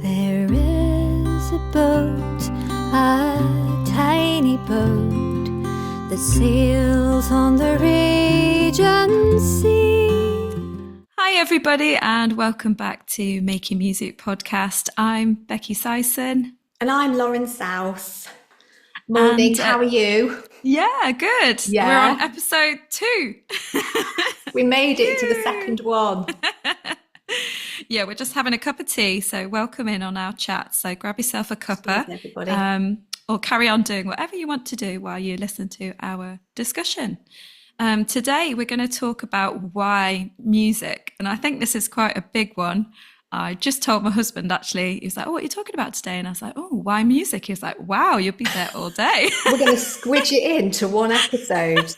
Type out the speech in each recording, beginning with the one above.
There is a boat, a tiny boat, that sails on the raging sea. Hi everybody and welcome back to Making Music Podcast. I'm Becky Syson. And I'm Lauren South. Morning, how are you? Yeah, good. Yeah. We're on episode 2. We made it to the second one. Yeah, we're just having a cup of tea, so welcome in on our chat. So grab yourself a cuppa, everybody. Or carry on doing whatever you want to do while you listen to our discussion. Today we're going to talk about why music, and I think this is quite a big one. I just told my husband, actually, he was like, oh, what are you talking about today? And I was like, oh, why music? He was like, wow, you'll be there all day. We're going to squidge it into one episode.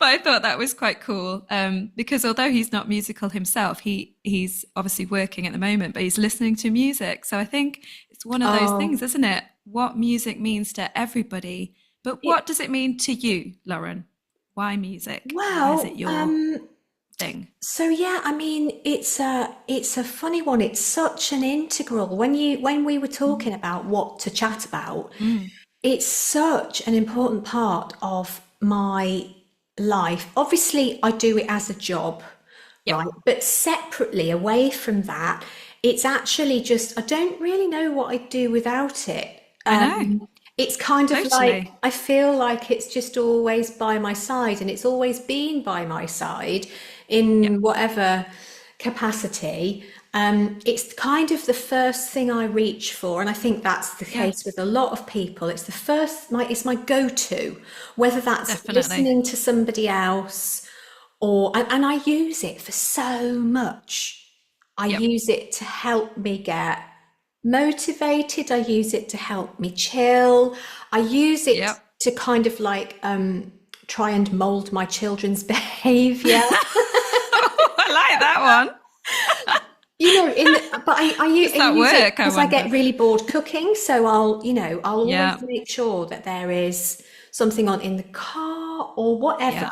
But I thought that was quite cool because although he's not musical himself, he's obviously working at the moment, but he's listening to music. So I think it's one of those things, isn't it? What music means to everybody. But what does it mean to you, Lauren? Why music? Well, why is it your thing? So yeah, I mean, it's a funny one. It's such an integral. When we were talking about what to chat about, it's such an important part of my life. Obviously, I do it as a job, right? But separately, away from that, it's actually just I don't really know what I'd do without it. I know. It's kind of like, I feel like it's just always by my side, and it's always been by my side in whatever capacity. It's kind of the first thing I reach for, and I think that's the case with a lot of people. It's it's my go-to, whether that's listening to somebody else and I use it for so much. I use it to help me get motivated. I use it to help me chill. I use it to kind of like try and mold my children's behavior. I like that one. You know, but I use it because I get really bored cooking. So I'll always make sure that there is something on in the car or whatever.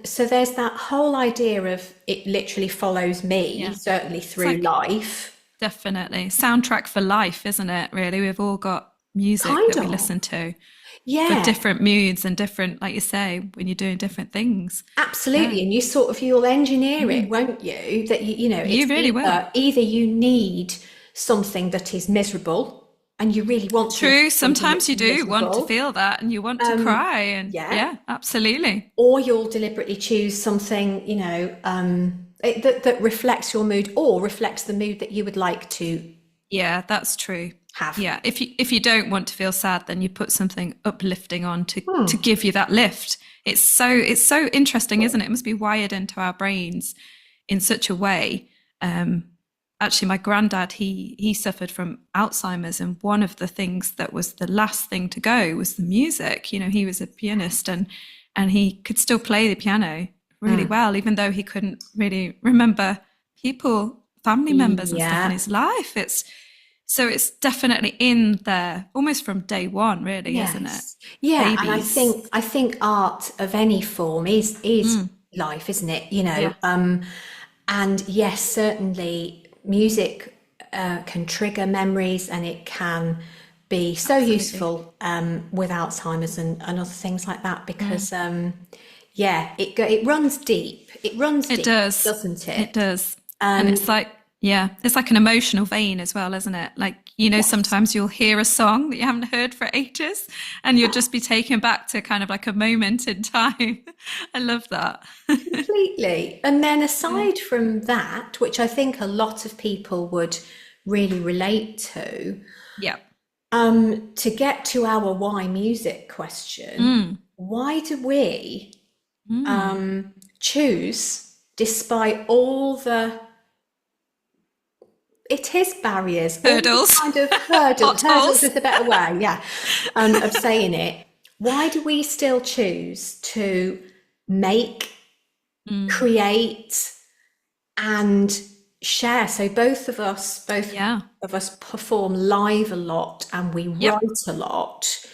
So there's that whole idea of it literally follows me, certainly through life. Definitely. Soundtrack for life, isn't it? Really, we've all got music that we listen to for different moods and different, like you say, when you're doing different things. Absolutely. And you'll engineer it, won't you? That you really will. Either you need something that is miserable and you really want to. True. Sometimes you do want to feel that and you want to cry. And yeah, absolutely. Or you'll deliberately choose something, that reflects your mood or reflects the mood that you would like to. Yeah, that's true. Have. Yeah, if you don't want to feel sad, then you put something uplifting on to give you that lift. It's so interesting, isn't it? It must be wired into our brains in such a way. Actually, my granddad, he suffered from Alzheimer's, and one of the things that was the last thing to go was the music. You know, he was a pianist and he could still play the piano really well, even though he couldn't really remember family members and stuff in his life. It's definitely in there almost from day one, really, isn't it? Yeah, Babies. and I think art of any form is life, isn't it? And yes, certainly music can trigger memories, and it can be so useful with Alzheimer's and other things like that, because it runs deep. It runs deep, doesn't it? It does. And it's like, it's like an emotional vein as well, isn't it? Like, sometimes you'll hear a song that you haven't heard for ages and you'll just be taken back to kind of like a moment in time. I love that. Completely. And then aside from that, which I think a lot of people would really relate to, to get to our why music question, why do we choose, despite all the barriers, hurdles, kind of hurdles is a better way, of saying it. Why do we still choose to make, create, and share? So both of us perform live a lot, and we write a lot.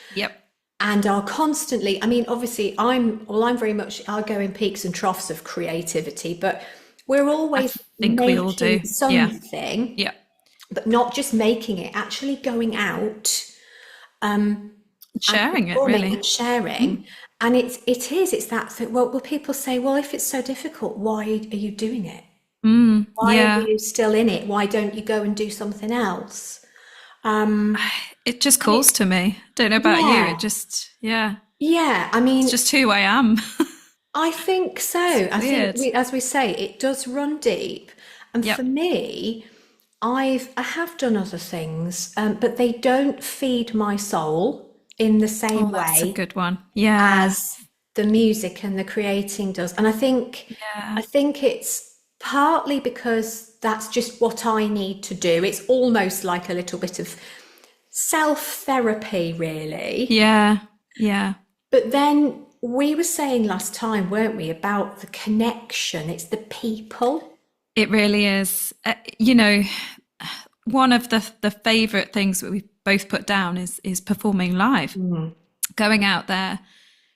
And are constantly, I mean, obviously I'm very much, I'll go in peaks and troughs of creativity, but we're always we all do something. but not just making it, actually going out, Sharing it, performing really. and sharing. And it's that thing. Well, people say, well, if it's so difficult, why are you doing it? Why are Yeah. you still in it? Why don't you go and do something else? It just And calls to me. Don't know about you. yeah, It just, yeah, yeah. I it's mean, just who I am. I think so. I think Weird. as we say, it does run deep. And for Yep. me, I have done other things, but they don't feed my soul in the same Oh, that's a way good one. Yeah. as the music and the creating does. And I Yeah. think it's partly because that's just what I need to do. It's almost like a little bit of self-therapy, really. Yeah. Yeah. But then we were saying last time, weren't we, about the connection? It's the people. It really is. One of the favorite things that we both put down is performing live, going out there,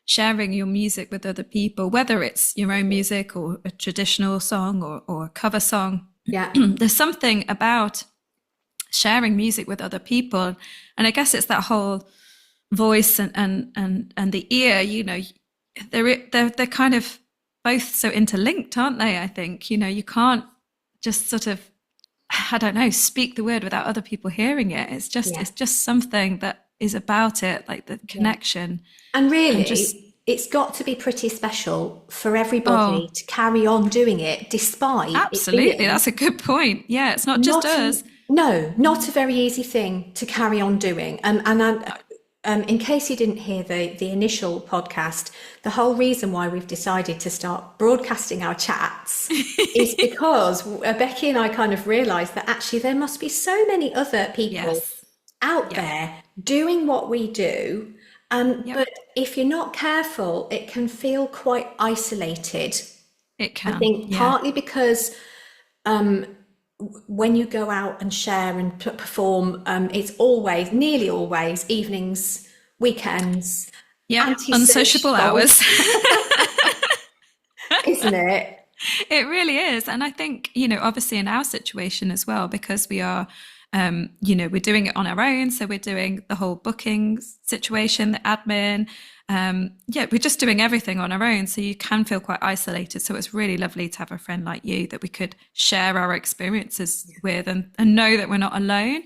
sharing your music with other people, whether it's your own music or a traditional song or a cover song. Yeah. There's something about sharing music with other people, and I guess it's that whole voice and the ear. They're kind of both so interlinked, aren't they? I think you can't just sort of, I don't know, speak the word without other people hearing it. Yeah. It's just something that is about it, like the Yeah. connection. And And just, really, it's got to be pretty special for everybody oh, to carry on doing it despite it absolutely. being That's a good point. Yeah, it's not just not us. no, not a very easy thing to carry on doing. In case you didn't hear the initial podcast, the whole reason why we've decided to start broadcasting our chats is because Becky and I kind of realised that actually there must be so many other people Yes. out Yep. there doing what we do. Yep. But if you're not careful, it can feel quite isolated. It I can. think Yeah. partly because when you go out and share and perform, it's always, nearly always, evenings, weekends, Yep. Unsociable antisocial, hours. isn't it? It really is. And I think, obviously in our situation as well, because we are, we're doing it on our own. So we're doing the whole booking situation, the admin. We're just doing everything on our own. So you can feel quite isolated. So it's really lovely to have a friend like you that we could share our experiences with and know that we're not alone.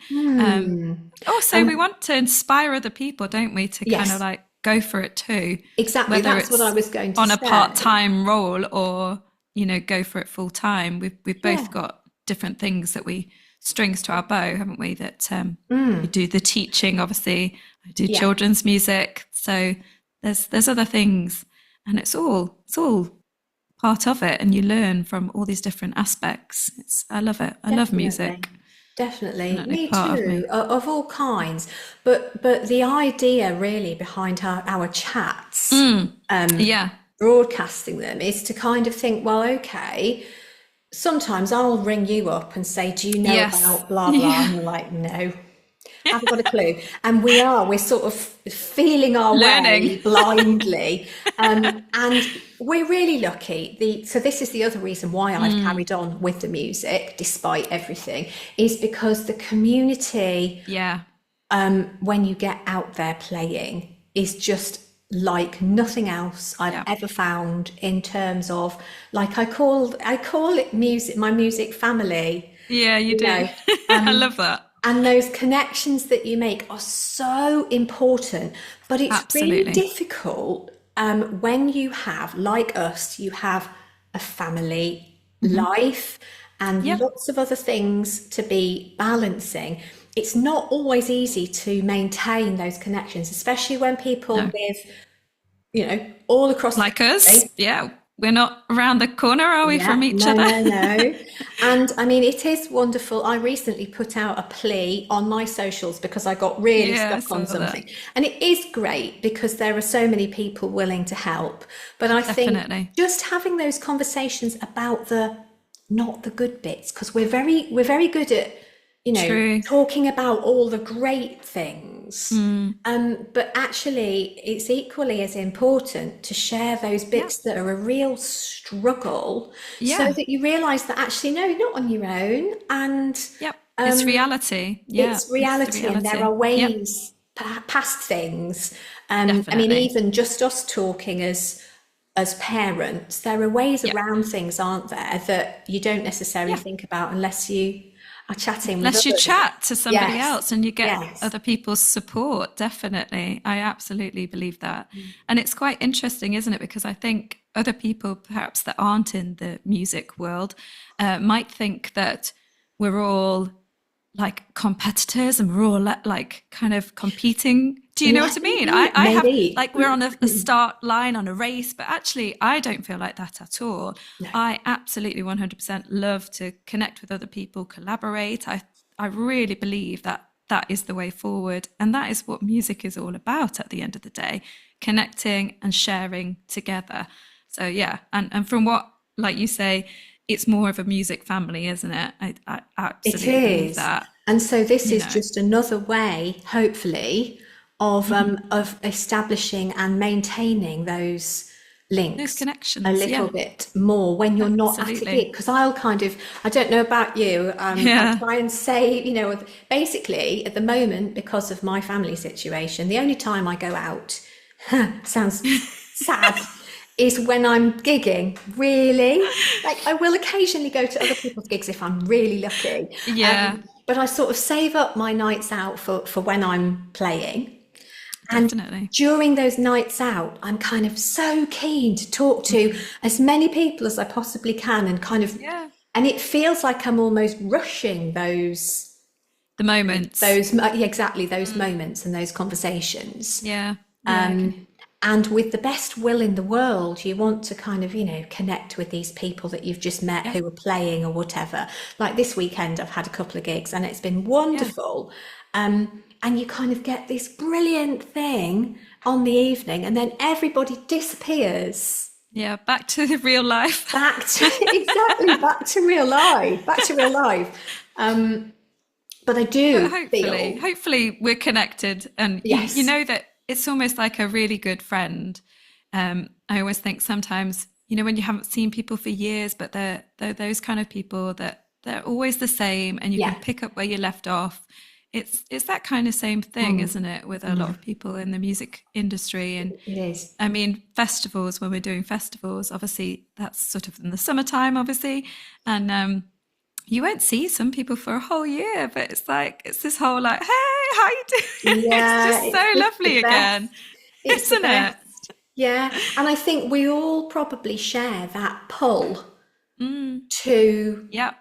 Also, we And want to inspire other people, don't we, to kind of yes, like go for it too, exactly. whether That's what I it's was going to on a say. part-time role or go for it full time. We've Yeah. both got different things that we strings to our bow, haven't we? That you do the teaching, obviously. I do Yeah, children's music, so there's other things, and it's all part of it, and you learn from all these different aspects. I love it. I love definitely. music. Definitely. Definitely Me part of too, me. of all kinds. But the idea really behind our chats, Yeah. broadcasting them, is to kind of think, well, okay, sometimes I'll ring you up and say, do you know Yes. about blah blah? And Yeah. you're like, no, haven't got a clue. And we're sort of feeling our Learning. way blindly. And we're really lucky. So this is the other reason why I've carried on with the music despite everything, is because the community, Yeah. when you get out there playing, is just like nothing else I've Yeah. ever found in terms of, like, I call it music, my music family, Yeah, you you do. know. I love that. And those connections that you make are so important, but it's really Absolutely. difficult when you have, like us, you have a family life and Yep. lots of other things to be balancing. It's not always easy to maintain those connections, especially when people No. live, all across the Like us. country. Yeah. We're not around the corner, are we, Yeah, from each no, other? no, no. And I mean, it is wonderful. I recently put out a plea on my socials because I got really Yeah, I stuck saw on that. something. And it is great because there are so many people willing to help. But I think Definitely. just having those conversations about the not the good bits, because we're very good at, True. talking about all the great things. But actually, it's equally as important to share those Yeah. bits that are a real struggle so Yeah. that you realize that actually, no, you're not on your own. And Yep. It's reality. Yeah, It's reality, and there are Yep, ways past things. I mean, definitely. even just us talking as parents, there are ways Yeah, around things, aren't there, that you don't necessarily yeah. think about unless you are chatting with Unless you others. chat to somebody Yes, else and you get yes. other people's support, definitely. I absolutely believe that. And it's quite interesting, isn't it? Because I think other people, perhaps that aren't in the music world, might think that we're all like competitors and we're all like kind of competing. Do you know what I mean? Maybe, I have maybe. like we're on a start line on a race, but actually I don't feel like that at all. No. I absolutely 100% love to connect with other people, collaborate. I really believe that that is the way forward. And that is what music is all about at the end of the day, connecting and sharing together. So yeah, and from what, like you say, it's more of a music family, isn't it? I It absolutely believe is. that, And so this you is know, just another way, hopefully, of establishing and maintaining those those links a connections. little Yeah, bit more when you're not at a absolutely. gig. Because I'll kind of, I don't know about you, I Yeah. try and say, basically at the moment, because of my family situation, the only time I go out, sounds sad, is when I'm gigging, really. Like I will occasionally go to other people's gigs if I'm really lucky. Yeah, But I sort of save up my nights out for when I'm playing. And definitely. during those nights out, I'm kind of so keen to talk to as many people as I possibly can and kind of, Yeah. and it feels like I'm almost rushing The moments. yeah, exactly those moments and those conversations. Yeah. Yeah. I can. And with the best will in the world, you want to kind of, connect with these people that you've just met Yeah. who are playing or whatever. Like this weekend, I've had a couple of gigs and it's been Yeah. wonderful. And you kind of get this brilliant thing on the evening, and then everybody disappears Yeah. Back to the real life. back to exactly back to real life, back to real life. But I But do hopefully, feel, hopefully we're connected, and you yes, know that it's almost like a really good friend. I always think sometimes, when you haven't seen people for years, but they're those kind of people that they're always the same, and you can yeah, pick up where you left off. It's that kind of same thing, isn't it, with a lot of people in the music industry? And it is. I mean, festivals, when we're doing festivals, obviously that's sort of in the summertime, obviously, and you won't see some people for a whole year, but it's like it's this whole like, hey, how you doing? It's Yeah, just it's so just the lovely best. again, It's the isn't it? best. Yeah. And I think we all probably share that pull Mm, to yeah,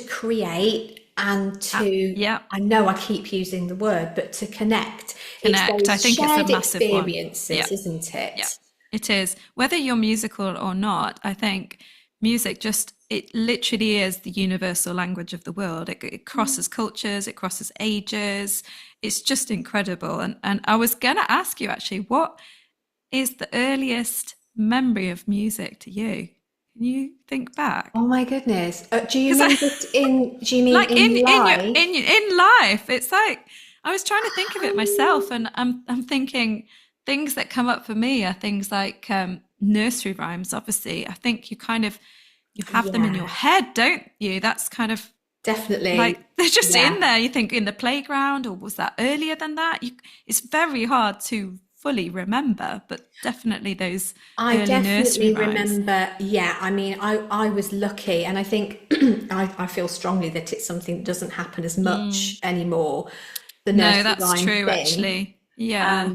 create and to, yeah. I know I keep using the word, but to connect. It's Connect. I those think it's a shared massive one. Yeah, experiences, isn't yeah. it? It is. Whether you're musical or not, I think music just it literally is the universal language of the world. It crosses cultures, it crosses ages. It's just incredible. And I was gonna ask you actually, what is the earliest memory of music to you? Can you think back? Oh my goodness. Do you Because mean just do you mean like in life? in life, it's like I was trying to think of it myself, and I'm thinking things that come up for me are things like nursery rhymes. Obviously, I think you have them in your Yeah, head, don't you? That's kind of like definitely. they're just in Yeah. there. You think in the playground, or was that earlier than that? It's very hard to fully remember, but definitely those I early nursery definitely rhymes. remember, yeah, I mean, I was lucky, and I think I feel strongly that it's something that doesn't happen as much anymore, the No, nursery that's rhyme true, thing. actually. Yeah.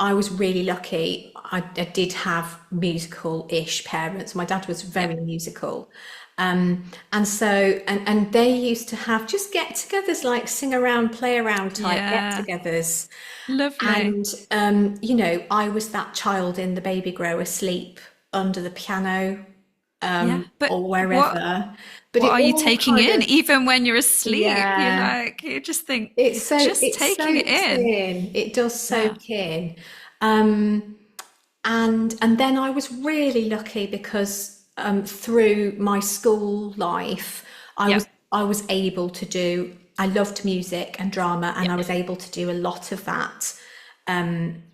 I was really lucky. I did have musical-ish parents. My dad was Yeah. very musical. And so, and they used to have just get-togethers, like sing around, play around type Yeah. get-togethers. Lovely. And, I was that child in the baby grow asleep under the piano Yeah. But or what wherever. But what it are you all taking kind in? of, Even when you're asleep, yeah, you just think it's you're so, just it taking it soaks in. in. It does Yeah. soak in. Um, and then I was really lucky because through my school life, I Yeah. was I was able to do. I loved music and drama, and Yeah. I was able to do a lot of that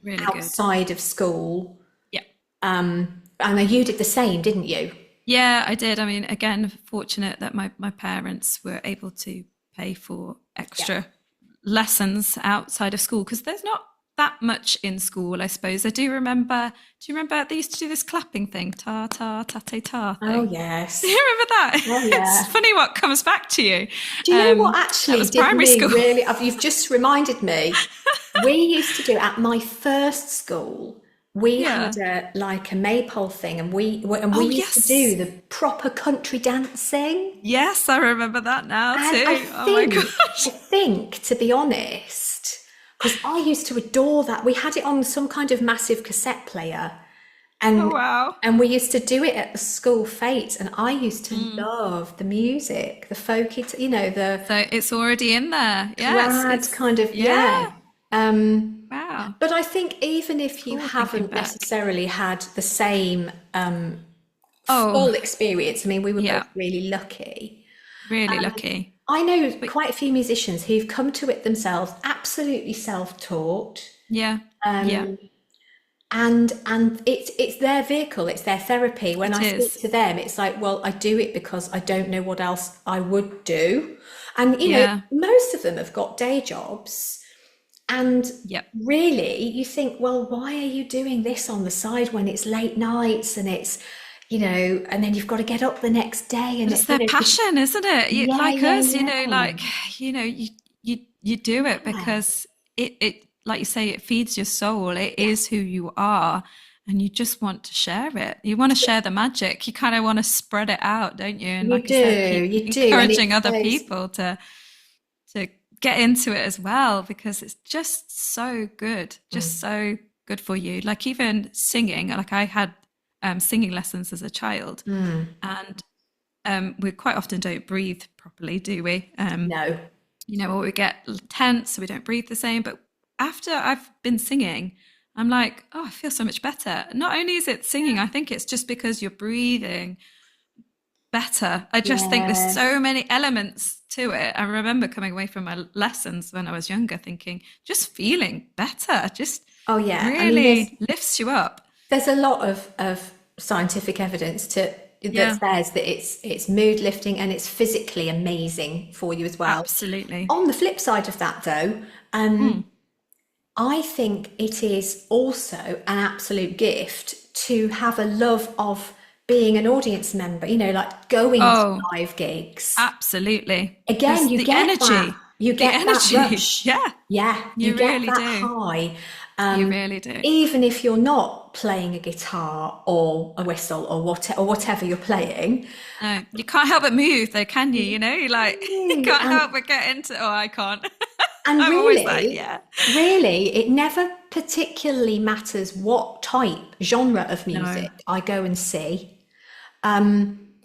Really good. outside of school. Yeah. And you did the same, didn't you? Yeah, I did. I mean, again, fortunate that my parents were able to pay for Yeah. extra lessons outside of school, because there's not that much in school, I suppose. Do you remember they used to do this clapping thing, ta ta ta ta ta Oh, thing? Do you yes. remember that? Oh, It's yeah. funny what comes back to you. Do you know what That actually was did primary me school. really? You've just reminded me. We used to do at my first school. We Yeah. had a maypole thing, and we Oh used to do yes. the proper country dancing. Yes, I remember that now And I too. Oh my think, gosh. I think, to be honest, because I used to adore that. We had it on some kind of massive cassette player, Oh and wow. we used to do it at the school fetes, and I used to Mm. love the music, the folky, the So it's already in there. Yes, trad it's kind of, yeah. yeah. Um, Wow. but I think even if you Cool thinking haven't back. necessarily had the same Oh, full experience, I mean, we were both yeah. really lucky. Really lucky. I know But quite a few musicians who've come to it themselves, absolutely self-taught, yeah. Yeah. um, and it's their vehicle, it's their therapy. When It I speak is. to them, it's like, well, I do it because I don't know what else I would do. And Yeah. most of them have got day jobs, and Yep. really, you think, well, why are you doing this on the side when it's late nights and it's, and then you've got to get up the next day But and it's their passion, isn't it? yeah, Like yeah, us, yeah, you do it yeah, because it like you say, it feeds your soul. It yeah. is who you are, and you just want to share it. You want to share the magic. You kind of want to spread it out, don't you? And like I said, keep You do, and encouraging it's other those. people to get into it as well, because it's just so good, just Mm, so good for you. Like even singing, like I had singing lessons as a child, mm, and we quite often don't breathe properly, do we? no, Or we get tense, so we don't breathe the same. But after I've been singing, I'm like, oh, I feel so much better. Not only is it singing, I think it's just because you're breathing better. I just think there's yeah, so many elements to it. I remember coming away from my lessons when I was younger thinking, just feeling better, just oh yeah. I mean, really lifts you up. there's a lot of scientific evidence that Yeah, says that it's mood lifting and it's physically amazing for you as well. absolutely. On the flip side of that, though, Mm. I think it is also an absolute gift to have a love of being an audience member, like going to Oh, live gigs. absolutely. Again, Because the you the get that energy, rush. yeah, Yeah, you you get really that do. high. You really do. Even if you're not playing a guitar or a whistle or whatever you're playing. No, you can't help but move though, can you? You're like, you Mm, can't help but get into, oh, I can't. and I'm always like, yeah. really, it never particularly matters what genre of No. music I go and see.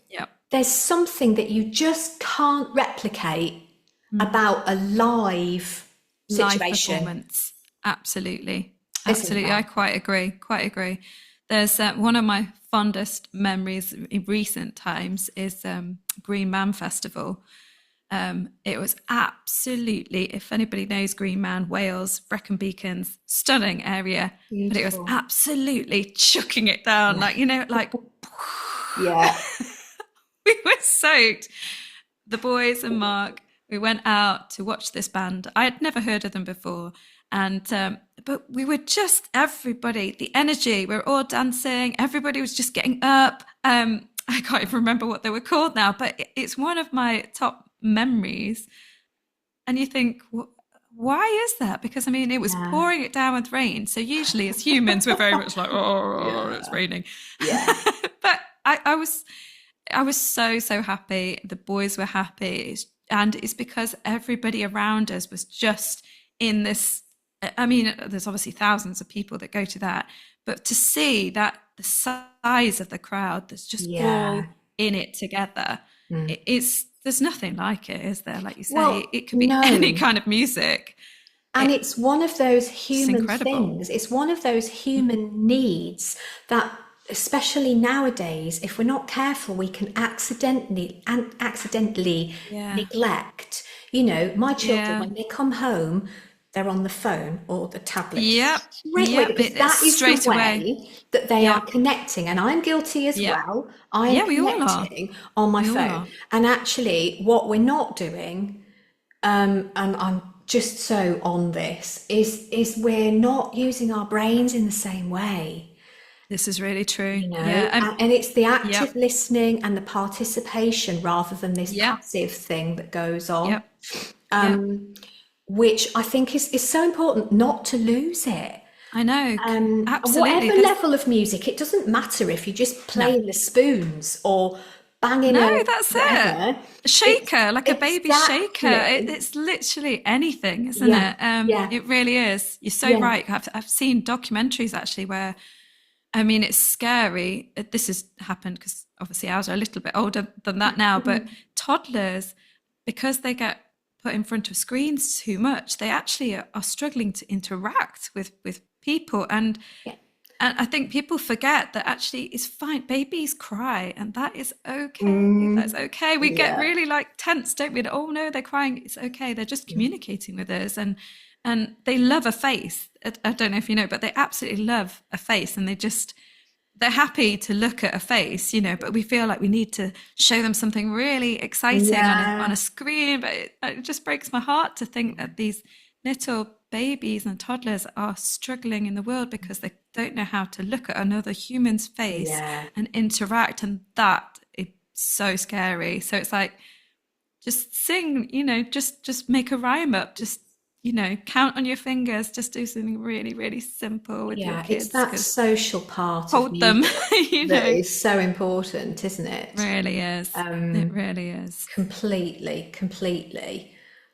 Yep. There's something that you just can't replicate Mm. about a live Live situation, performance. Absolutely. isn't Absolutely. I there? quite agree. Quite agree. There's one of my fondest memories in recent times is Green Man Festival. It was absolutely, if anybody knows Green Man, Wales, Brecon Beacons, stunning area, but it was Beautiful. absolutely chucking it down, Yeah. like Yeah. we were soaked. The boys and Mark, we went out to watch this band. I had never heard of them before, and but we were just everybody, the energy. We were all dancing. Everybody was just getting up. I can't even remember what they were called now, but it's one of my top memories. And you think, why is that? Because I mean, it was Yeah. pouring it down with rain. So usually, as humans, we're very much like, oh, it's Yeah. raining. Yeah. But I was so happy. The boys were happy, and it's because everybody around us was just in this. I mean, there's obviously thousands of people that go to that, but to see that the size of the crowd that's just Yeah. all in it together, Mm. it's there's nothing like it, is there? Like you say, Well, it could be any no. kind of music. And It, it's one of those it's human incredible. things. It's one of those human needs that, especially nowadays, if we're not careful, we can accidentally Yeah, neglect. My children, yeah, when they come home, they're on the phone or the tablet yep, straight away yep. because It's that is the straight away. way that they are Yep, connecting. And I'm guilty as yep. well. I am Yeah, we all are. connecting on my We all phone. are. And actually, what we're not doing and I'm just so on this, is we're not using our brains in the same way, This is really true. you know, Yeah. and it's the active Yep. listening and the participation rather than this Yep. passive thing that goes on, Yep. Yep. which I think is so important not to lose it. I know. And Absolutely. whatever There's level of music, it doesn't matter if you're just no. playing the spoons or banging No, a that's it. whatever. A It's shaker, like a baby shaker. exactly, It's literally anything, isn't yeah, it? yeah, It really is. You're so yeah. right. I've seen documentaries actually where, I mean, it's scary. This has happened because obviously ours are a little bit older than that now, but toddlers, because they get put in front of screens too much, they actually are struggling to interact with people. Yeah. And I think people forget that actually it's fine. Babies cry, and that is okay. That's Mm, okay. We get yeah. really like tense, don't we? Oh no, they're crying. It's okay. They're just communicating with us, and they love a face. I don't know if you know, but they absolutely love a face, and they're happy to look at a face, you know. But we feel like we need to show them something really exciting on a Yeah. screen. But it just breaks my heart to think that these little babies and toddlers are struggling in the world because they don't know how to look at another human's face Yeah. and interact, and that is so scary. So it's like, just sing, you know, just make a rhyme up, just, you know, count on your fingers, just do something really really simple with your Yeah. It's kids, that because social part of hold them. music You that know, is so important, isn't it? really is, it really is. Completely, completely.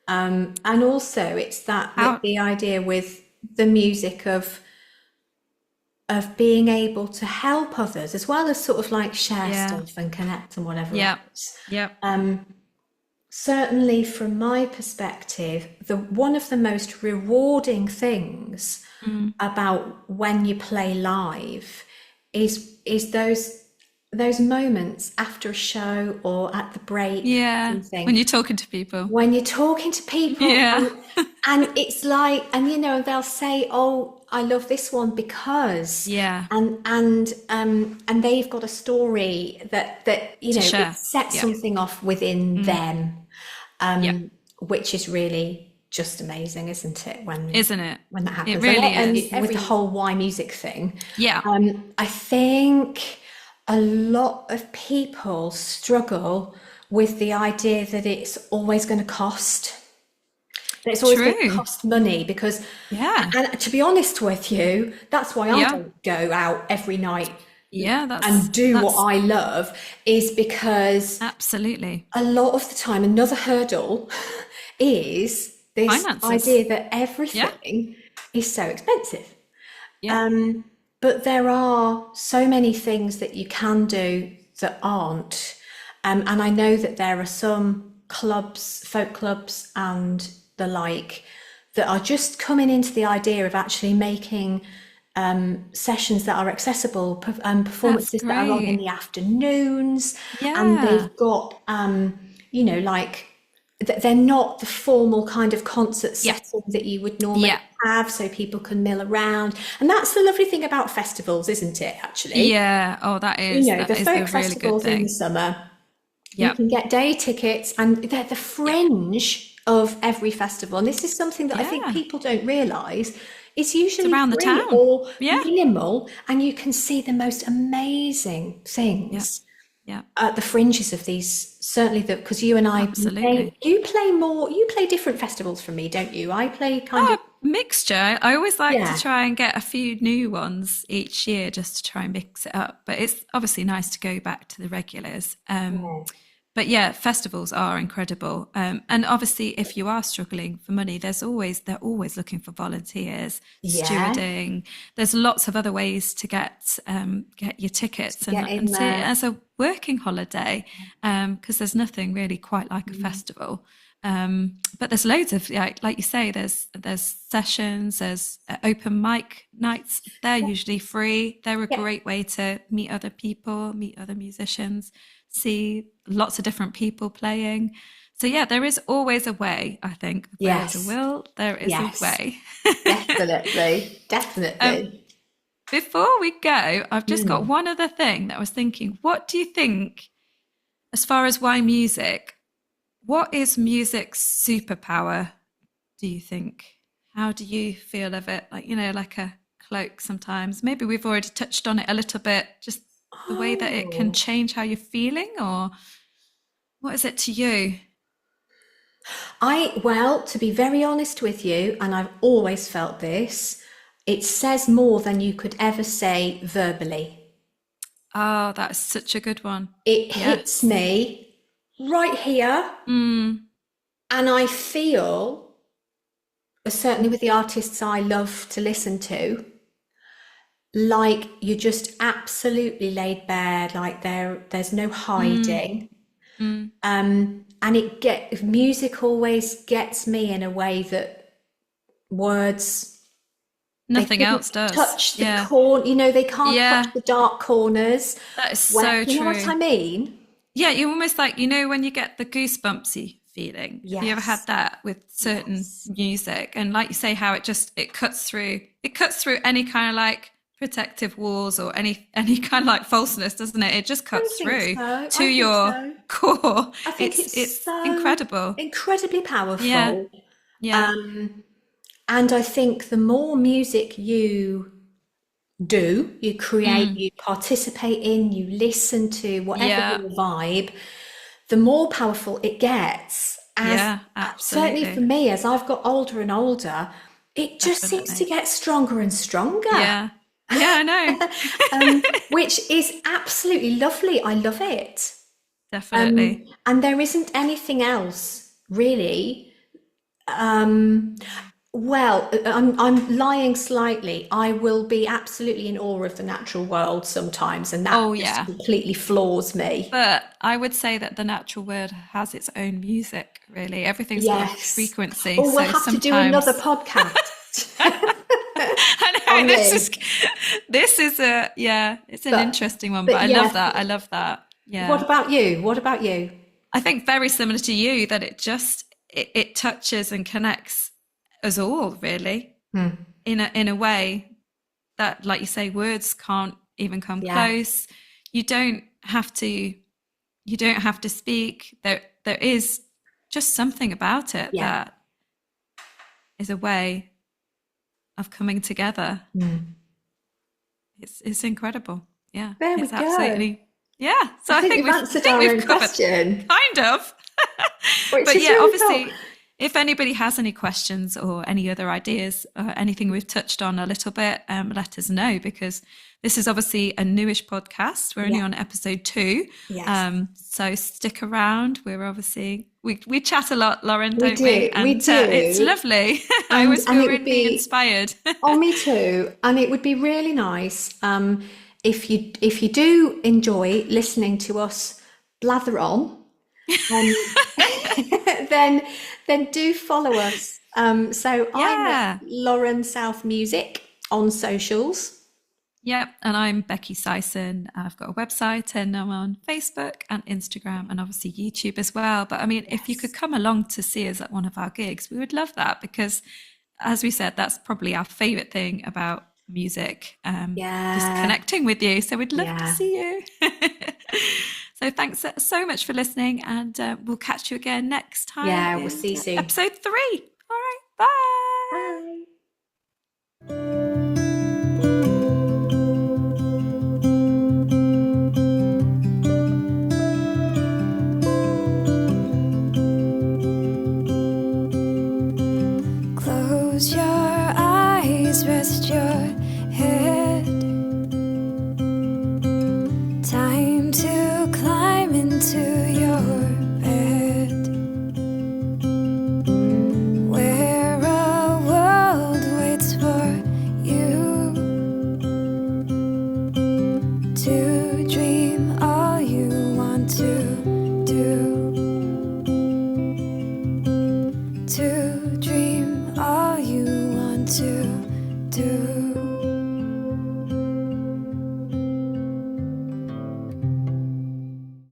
And also it's that Out. the idea with the music of being able to help others as well as sort of like share Yeah. stuff and connect and whatever Yeah. else. Yeah. Certainly from my perspective, the one of the most rewarding things about when you play live is those moments after a show or at the break or Yeah, when something you're talking to people. when you're talking to people, Yeah. and it's like, and you know, they'll say, oh, I love this one because, Yeah. and they've got a story that you To know, it share. sets Yeah. something off within them, Yeah. which is really just amazing, isn't it, Isn't it? when that It happens. really And is. with the whole why music thing, Yeah. I think a lot of people struggle with the idea that it's always going to cost. That it's always going to True. cost money because, Yeah. and to be honest with you, that's why I Yeah. don't go out every night Yeah, and do what that's I love, is because absolutely. a lot of the time, another hurdle is this Finances. idea that Yeah. everything is so expensive. Yeah. But there are so many things that you can do that aren't. And I know that there are some clubs, folk clubs, and the like, that are just coming into the idea of actually making sessions that are accessible, That's performances that are on in great. the afternoons, and Yeah. they've got, you know, like they're not the formal kind of concert Yeah. setting that you would normally Yeah. have, so people can mill around. And that's the lovely thing about festivals, isn't it, actually? Yeah. Oh, You know, that the is a folk really good festivals in the thing. summer, you Yeah. can get day tickets, and they're the Yeah. fringe of every festival. And this is something that I think Yeah. people don't realise. It's It's usually around the free town. or Yeah. minimal, and you can see the most amazing Yeah. things Yeah. at the fringes of these. Certainly, because you and I play, Absolutely. you play more, you play different festivals from me, don't you? I play kind of, Oh, mixture. I always like to yeah, try and get a few new ones each year just to try and mix it up. But it's obviously nice to go back to the regulars. yeah, But yeah, festivals are incredible. And obviously, if you are struggling for money, they're always looking for volunteers, yeah, stewarding. There's lots of other ways to get your tickets get in and see it there. as a working holiday, because there's nothing really quite like a festival. But there's loads of, like you say, there's sessions, there's open mic nights. They're usually free. They're a Yeah. great way to meet other people, meet other musicians, see lots of different people playing. So yeah, there is always a way, I think. If there is a Yes, will, there is a yes, way. definitely, um, definitely. Before we go, I've just got one other thing that I was thinking. What do you think, as far as why music, What is music's superpower, do you think? How do you feel of it? Like, like a cloak sometimes. Maybe we've already touched on it a little bit, just the way that it can change how you're feeling, or what is it to you? Well, to be very honest with you, and I've always felt this, it says more than you could ever say verbally. Oh, that's such a good one. It hits me right here. And I feel, certainly with the artists I love to listen to, like you're just absolutely laid bare, like there's no hiding. And music always gets me in a way that words, nothing else does. Touch the corner, they can't touch the dark corners. That is so true. You know what I mean? Yeah, you almost like, when you get the goosebumpsy feeling. Yes. Have you ever had that with certain music? And like you say, how it cuts through any kind of like protective walls or any kind of like falseness, doesn't it? It just cuts through to your core. I think it's so incredible. Incredibly powerful. Yeah. And I think the more music you do, you create, you participate in, you listen to, whatever your vibe, the more powerful it gets. Absolutely. Certainly for me, as I've got older and older, it just seems to get stronger and stronger. Yeah, I know. Which is absolutely lovely. I love it. Definitely. And there isn't anything else really. Well, I'm lying slightly. I will be absolutely in awe of the natural world sometimes, and that just completely floors me. But I would say that the natural world has its own music, really. Everything's got a frequency. Oh, we'll have to do another podcast. I know, this is it's an interesting one, but I love that. I love that. Yeah. What about you? I think very similar to you, that it touches and connects us all, really, in a way that, like you say, words can't even come close. You don't have to speak. There is just something about it that is a way of coming together. It's incredible. Yeah. There we go. Absolutely. Yeah. So I think we've answered our own question. Kind of. But yeah, obviously, if anybody has any questions or any other ideas or anything we've touched on a little bit, let us know, because this is obviously a newish podcast. We're only on episode 2. Yes. So stick around. We're obviously, we chat a lot, Lauren, don't we? And we do. It's lovely. I always feel really inspired. Oh, me too. And it would be really nice if you do enjoy listening to us blather on, then do follow us. So I'm Lauren South Music on socials. Yep, and I'm Becky Syson. I've got a website and I'm on Facebook and Instagram and obviously YouTube as well. But I mean, if you could come along to see us at one of our gigs, we would love that, because as we said, that's probably our favourite thing about music, just connecting with you. So we'd love to see you. So thanks so much for listening, and we'll catch you again next time. Yeah, we'll see you soon. Episode 3. All right, bye. Close your eyes, rest your head. Time to climb into your bed, where a world waits for you to dream all you want to do, to dream all you want to do.